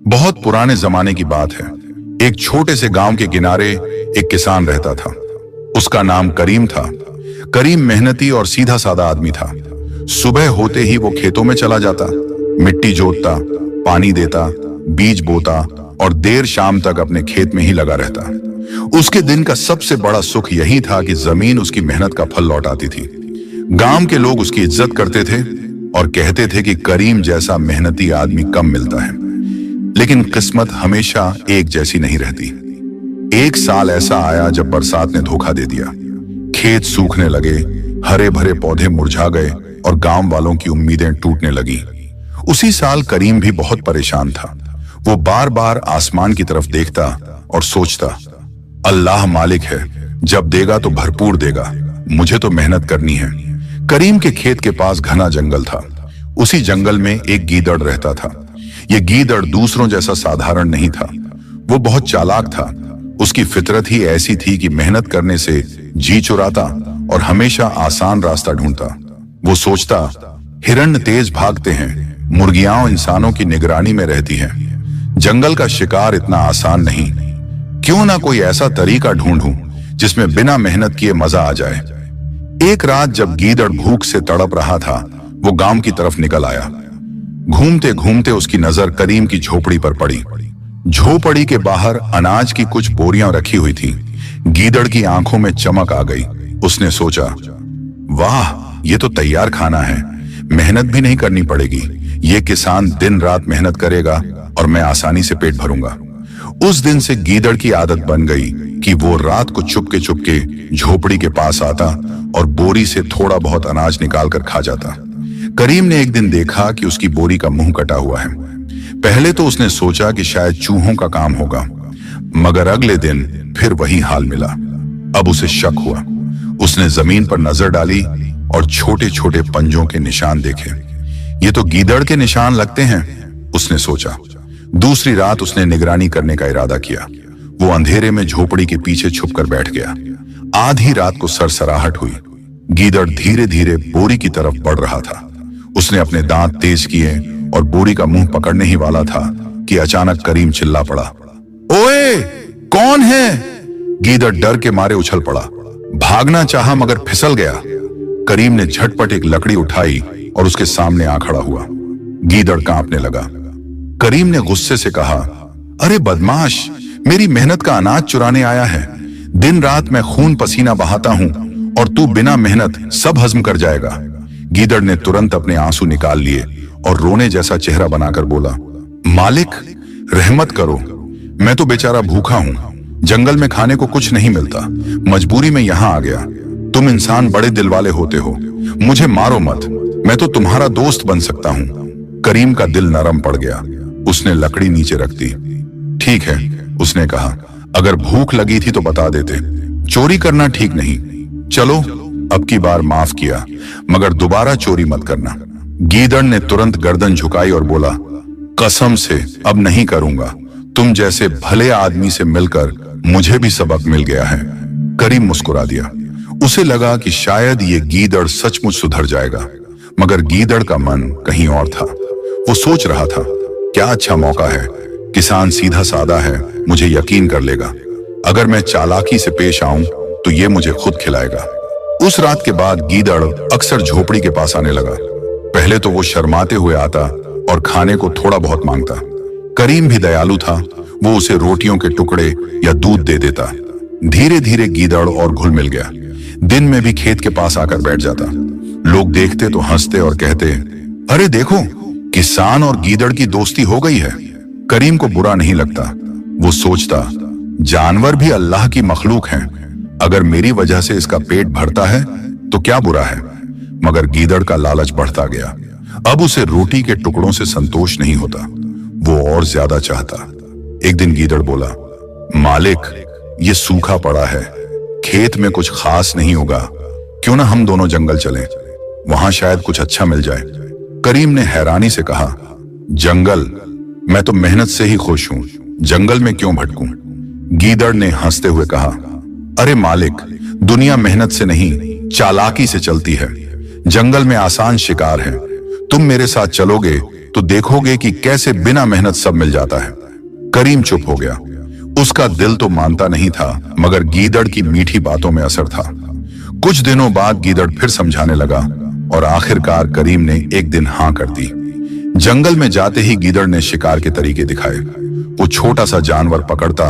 बहुत पुराने जमाने की बात है। एक छोटे से गांव के किनारे एक किसान रहता था। उसका नाम करीम था। करीम मेहनती और सीधा साधा आदमी था। सुबह होते ही वो खेतों में चला जाता, मिट्टी जोतता, पानी देता, बीज बोता और देर शाम तक अपने खेत में ही लगा रहता। उसके दिन का सबसे बड़ा सुख यही था कि जमीन उसकी मेहनत का फल लौटाती थी। गांव के लोग उसकी इज्जत करते थे और कहते थे कि करीम जैसा मेहनती आदमी कम मिलता है। लेकिन किस्मत हमेशा एक जैसी नहीं रहती। एक साल ऐसा आया जब बरसात ने धोखा दे दिया। खेत सूखने लगे, हरे भरे पौधे मुरझा गए और गांव वालों की उम्मीदें टूटने लगी। उसी साल करीम भी बहुत परेशान था। वो बार बार आसमान की तरफ देखता और सोचता, अल्लाह मालिक है, जब देगा तो भरपूर देगा, मुझे तो मेहनत करनी है। करीम के खेत के पास घना जंगल था। उसी जंगल में एक गीदड़ रहता था। यह गीदड़ दूसरों जैसा साधारण नहीं था। वो बहुत चालाक था। उसकी फितरत ही ऐसी थी कि मेहनत करने से जी चुराता और हमेशा आसान रास्ता ढूंढता। वो सोचता, हिरण तेज भागते हैं, मुर्गियां इंसानों की निगरानी में रहती हैं। जंगल का शिकार इतना आसान नहीं। क्यों ना कोई ऐसा तरीका ढूंढूं जिसमें बिना मेहनत किए मजा आ जाए। एक रात जब गीदड़ भूख से तड़प रहा था, वो गांव की तरफ निकल आया। घूमते घूमते उसकी नजर करीम की झोपड़ी पर पड़ी। झोपड़ी के बाहर अनाज की कुछ बोरियां रखी हुई थी। गीदड़ की आंखों में चमक आ गई। उसने सोचा, वाह, ये तो तैयार खाना है, मेहनत भी नहीं करनी पड़ेगी। ये किसान दिन रात मेहनत करेगा और मैं आसानी से पेट भरूंगा। उस दिन से गीदड़ की आदत बन गई कि वो रात को चुपके चुपके झोपड़ी के पास आता और बोरी से थोड़ा बहुत अनाज निकाल कर खा जाता। करीम ने एक दिन देखा कि उसकी बोरी का मुंह कटा हुआ है। पहले तो उसने सोचा कि शायद चूहों का काम होगा, मगर अगले दिन फिर वही हाल मिला। अब उसे शक हुआ। उसने जमीन पर नजर डाली और छोटे छोटे पंजों के निशान देखे। ये तो गीदड़ के निशान लगते हैं, उसने सोचा। दूसरी रात उसने निगरानी करने का इरादा किया। वो अंधेरे में झोपड़ी के पीछे छुपकर बैठ गया। आधी रात को सरसराहट हुई। गीदड़ धीरे धीरे बोरी की तरफ बढ़ रहा था। उसने अपने दांत तेज किए और बोरी का मुंह पकड़ने ही वाला था कि अचानक करीम चिल्ला पड़ा, ओए, कौन है? गीदड़ डर के मारे उछल पड़ा। भागना चाहा मगर फिसल गया। करीम ने झटपट एक लकड़ी उठाई और उसके सामने आ खड़ा हुआ। गीदड़ कांपने लगा। करीम ने गुस्से से कहा, अरे बदमाश, मेरी मेहनत का अनाज चुराने आया है। दिन रात मैं खून पसीना बहाता हूं और तू बिना मेहनत सब हजम कर जाएगा। गीदड़ ने तुरंत अपने आंसू निकाल लिए और रोने जैसा चेहरा बनाकर बोला, मालिक, रहमत करो, मैं तो बेचारा भूखा हूं। जंगल में खाने को कुछ नहीं मिलता, मजबूरी में यहां आ गया। तुम इंसान बड़े दिल वाले होते हो, मुझे मारो मत, मैं तो तुम्हारा दोस्त बन सकता हूं। करीम का दिल नरम पड़ गया। उसने लकड़ी नीचे रख दी। ठीक है, उसने कहा, अगर भूख लगी थी तो बता देते, चोरी करना ठीक नहीं। चलो, अब की बार माफ किया, मगर दोबारा चोरी मत करना। गीदड़ ने तुरंत गर्दन झुकाई और बोला, कसम से अब नहीं करूंगा। तुम जैसे भले आदमी से मिलकर मुझे भी सबक मिल गया है। करीम मुस्कुरा दिया। उसे लगा कि शायद ये गीदड़ सचमुच सुधर जाएगा, मगर गीदड़ का मन कहीं और था। वो सोच रहा था, क्या अच्छा मौका है, किसान सीधा साधा है, मुझे यकीन कर लेगा। अगर मैं चालाकी से पेश आऊं तो ये मुझे खुद खिलाएगा। उस रात के बाद गीदड़ अक्सर झोपड़ी के पास आने लगा। पहले तो वो शर्माते हुए आता और खाने को थोड़ा बहुत मांगता। करीम भी दयालु था। वो उसे रोटियों के टुकड़े या दूध दे देता। धीरे धीरे गीदड़ और घुल मिल गया। दिन में भी खेत के पास आकर बैठ जाता। लोग देखते तो हंसते और कहते, अरे देखो, किसान और गीदड़ की दोस्ती हो गई है। करीम को बुरा नहीं लगता। वो सोचता, जानवर भी अल्लाह की मखलूक हैं। अगर मेरी वजह से इसका पेट भरता है तो क्या बुरा है। मगर गीदड़ का लालच बढ़ता गया। अब उसे रोटी के टुकड़ों से संतोष नहीं होता, वो और ज्यादा चाहता। एक दिन गीदड़ बोला, मालिक, ये सूखा पड़ा है, खेत में कुछ खास नहीं होगा, क्यों ना हम दोनों जंगल चलें, वहां शायद कुछ अच्छा मिल जाए। करीम ने हैरानी से कहा, जंगल? मैं तो मेहनत से ही खुश हूं, जंगल में क्यों भटकूं? गीदड़ ने हंसते हुए कहा, अरे मालिक, दुनिया मेहनत से नहीं, चालाकी से चलती है। जंगल में आसान शिकार है। तुम मेरे साथ चलोगे तो देखोगे कि कैसे बिना मेहनत सब मिल जाता है। करीम चुप हो गया। उसका दिल तो मानता नहीं था, मगर गीदड़ की मीठी बातों में असर था। कुछ दिनों बाद गीदड़ फिर समझाने लगा और आखिरकार करीम ने एक दिन हाँ कर दी। जंगल में जाते ही गीदड़ ने शिकार के तरीके दिखाए। वो छोटा सा जानवर पकड़ता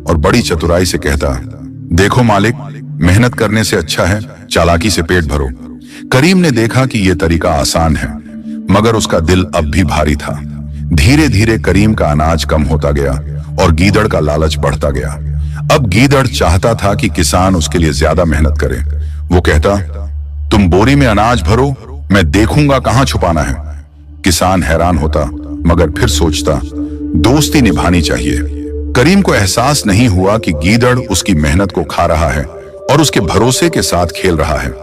और बड़ी चतुराई से कहता, देखो मालिक, मेहनत करने से अच्छा है चालाकी से पेट भरो। करीम ने देखा कि यह तरीका आसान है, मगर उसका दिल अब भी भारी था। धीरे धीरे करीम का अनाज कम होता गया और गीदड़ का लालच बढ़ता गया। अब गीदड़ चाहता था कि किसान उसके लिए ज्यादा मेहनत करे। वो कहता, तुम बोरी में अनाज भरो, मैं देखूंगा कहां छुपाना है। किसान हैरान होता, मगर फिर सोचता, दोस्ती निभानी चाहिए। करीम को एहसास नहीं हुआ कि गीदड़ उसकी मेहनत को खा रहा है और उसके भरोसे के साथ खेल रहा है।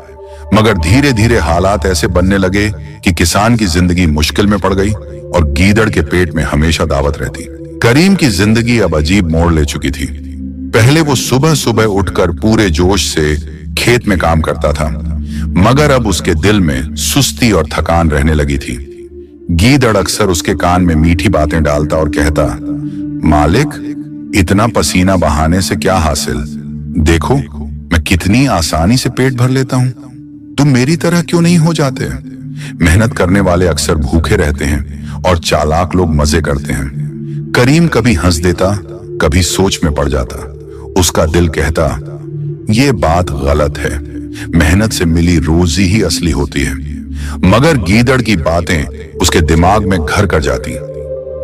मगर धीरे धीरे हालात ऐसे बनने लगे कि किसान की जिंदगी मुश्किल में पड़ गई और गीदड़ के पेट में हमेशा दावत रहती। करीम की जिंदगी अब अजीब मोड़ ले चुकी थी। पहले वो सुबह सुबह उठकर पूरे जोश से खेत में काम करता था, मगर अब उसके दिल में सुस्ती और थकान रहने लगी थी। गीदड़ अक्सर उसके कान में मीठी बातें डालता और कहता, मालिक, इतना पसीना बहाने से क्या हासिल? देखो मैं कितनी आसानी से पेट भर लेता हूं, तुम मेरी तरह क्यों नहीं हो जाते? मेहनत करने वाले अक्सर भूखे रहते हैं और चालाक लोग मजे करते हैं। करीम कभी हंस देता, कभी सोच में पड़ जाता। उसका दिल कहता, ये बात गलत है, मेहनत से मिली रोजी ही असली होती है। मगर गीदड़ की बातें उसके दिमाग में घर कर जाती।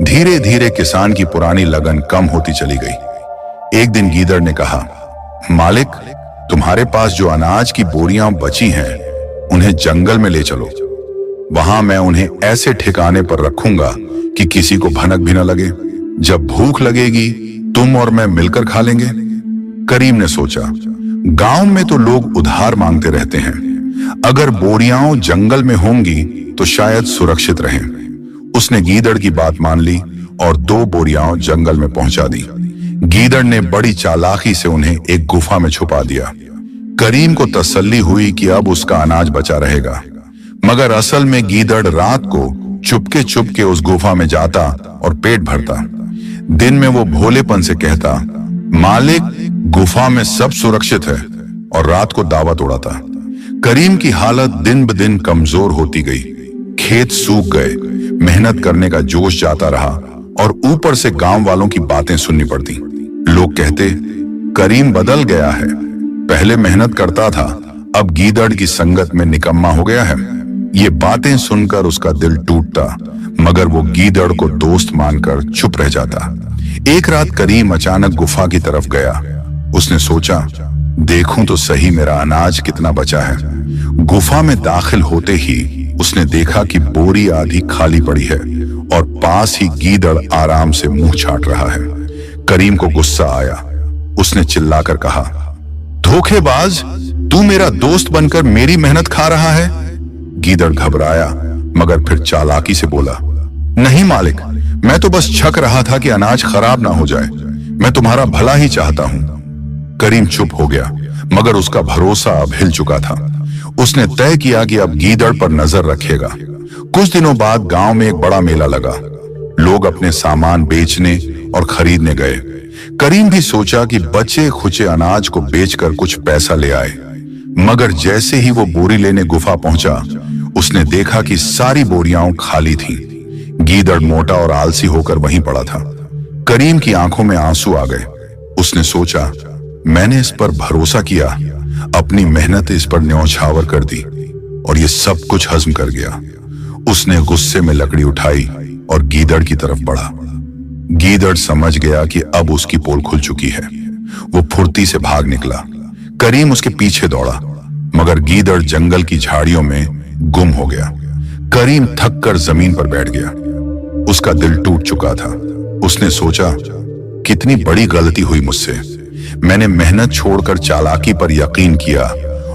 धीरे धीरे किसान की पुरानी लगन कम होती चली गई। एक दिन गीदड़ ने कहा, मालिक, तुम्हारे पास जो अनाज की बोरियां बची हैं, उन्हें जंगल में ले चलो। वहां मैं उन्हें ऐसे ठिकाने पर रखूंगा कि किसी को भनक भी न लगे। जब भूख लगेगी तुम और मैं मिलकर खा लेंगे। करीम ने सोचा, गांव में तो लोग उधार मांगते रहते हैं, अगर बोरियां जंगल में होंगी तो शायद सुरक्षित रहें। उसने गीदड़ की बात मान ली और 2 बोरियां जंगल में पहुंचा दी। गीदड़ ने बड़ी चालाकी से उन्हें एक गुफा में छुपा दिया। करीम को तसल्ली हुई कि अब उसका अनाज बचा रहेगा, मगर असल में गीदड़ रात को चुपके चुपके उस गुफा में जाता और पेट भरता। दिन में वो भोलेपन से कहता, मालिक, गुफा में सब सुरक्षित है, और रात को दावत उड़ाता। करीम की हालत दिन ब दिन कमजोर होती गई। खेत सूख गए, मेहनत करने का जोश जाता रहा और ऊपर से गांव वालों की बातें सुननी पड़ती। लोग कहते, करीम बदल गया है, पहले मेहनत करता था, अब गीदड़ की संगत में निकम्मा हो गया है। ये बातें सुनकर उसका दिल टूटता, मगर वो गीदड़ को दोस्त मानकर चुप रह जाता। एक रात करीम अचानक गुफा की तरफ गया। उसने सोचा, देखूं तो सही मेरा अनाज कितना बचा है। गुफा में दाखिल होते ही उसने देखा कि बोरी आधी खाली पड़ी है और पास ही गीदड़ आराम से मुंह छाट रहा है। करीम को गुस्सा आया। उसने चिल्लाकर कहा, धोखेबाज, तू मेरा दोस्त बनकर मेरी मेहनत खा रहा है। गीदड़ घबराया, मगर फिर चालाकी से बोला, नहीं मालिक, मैं तो बस छक रहा था कि अनाज खराब ना हो जाए, मैं तुम्हारा भला ही चाहता हूं। करीम चुप हो गया, मगर उसका भरोसा अब हिल चुका था। उसने तय किया कि अब गीदड़ पर नजर रखेगा। कुछ दिनों बाद गांव में एक बड़ा मेला लगा। लोग अपने सामान बेचने और खरीदने गए। करीम भी सोचा कि बचे खुचे अनाज को बेचकर कुछ पैसा ले आए, मगर जैसे ही वो बोरी लेने गुफा पहुंचा, उसने देखा कि सारी बोरियां खाली थीं। गीदड़ मोटा और आलसी होकर वहीं पड़ा था। करीम की आंखों में आंसू आ गए। उसने सोचा, मैंने इस पर भरोसा किया, अपनी मेहनत इस पर न्यौछावर कर दी और ये सब कुछ हजम कर गया। उसने गुस्से में लकड़ी उठाई और गीदड़ की तरफ बढ़ा। गीदड़ समझ गया कि अब उसकी पोल खुल चुकी है। वो फुर्ती से भाग निकला। करीम उसके पीछे दौड़ा, मगर गीदड़ जंगल की झाड़ियों में गुम हो गया। करीम थक कर जमीन पर बैठ गया। उसका दिल टूट चुका था। उसने सोचा, कितनी बड़ी गलती हुई मुझसे। मैंने मेहनत छोड़कर चालाकी पर यकीन किया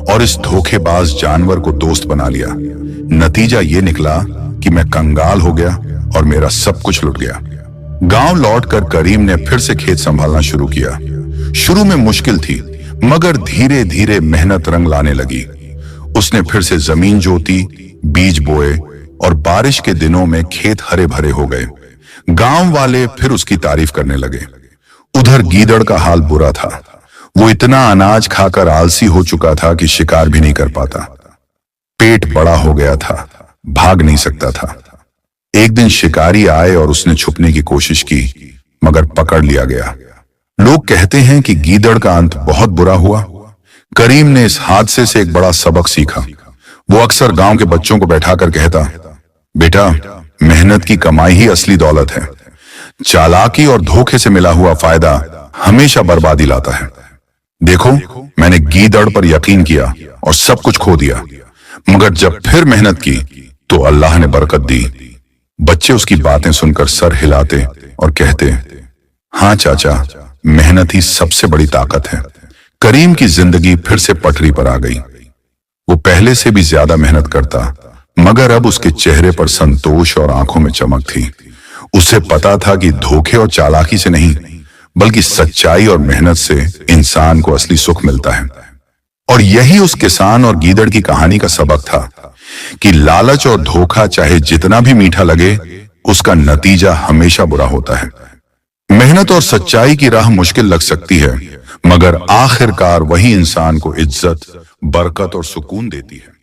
और इस धोखेबाज जानवर को दोस्त बना लिया। नतीजा ये निकला कि मैं कंगाल हो गया और मेरा सब कुछ लुट गया। गांव लौटकर करीम ने फिर से खेत संभालना शुरू किया। शुरू में मुश्किल थी, मगर धीरे धीरे मेहनत रंग लाने लगी। उसने फिर से जमीन जोती, बीज बोए, और बारिश के दिनों में खेत हरे भरे हो गए। गांव वाले फिर उसकी तारीफ करने लगे। उधर गीदड़ का हाल बुरा था। वो इतना अनाज खाकर आलसी हो चुका था कि शिकार भी नहीं कर पाता। पेट बड़ा हो गया था, भाग नहीं सकता था। एक दिन शिकारी आए और उसने छुपने की कोशिश की, मगर पकड़ लिया गया। लोग कहते हैं कि गीदड़ का अंत बहुत बुरा हुआ। करीम ने इस हादसे से एक बड़ा सबक सीखा। वो अक्सर गांव के बच्चों को बैठाकर कहता, बेटा, मेहनत की कमाई ही असली दौलत है। चालाकी और धोखे से मिला हुआ फायदा हमेशा बर्बादी लाता है। देखो, मैंने गीदड़ पर यकीन किया और सब कुछ खो दिया, मगर जब फिर मेहनत की तो अल्लाह ने बरकत दी। बच्चे उसकी बातें सुनकर सर हिलाते और कहते, हाँ चाचा, मेहनत ही सबसे बड़ी ताकत है। करीम की जिंदगी फिर से पटरी पर आ गई। वो पहले से भी ज्यादा मेहनत करता, मगर अब उसके चेहरे पर संतोष और आंखों में चमक थी। उसे पता था कि धोखे और चालाकी से नहीं, बल्कि सच्चाई और मेहनत से इंसान को असली सुख मिलता है। और यही उस किसान और गीदड़ की कहानी का सबक था कि लालच और धोखा चाहे जितना भी मीठा लगे, उसका नतीजा हमेशा बुरा होता है। मेहनत और सच्चाई की राह मुश्किल लग सकती है, मगर आखिरकार वही इंसान को इज्जत, बरकत और सुकून देती है।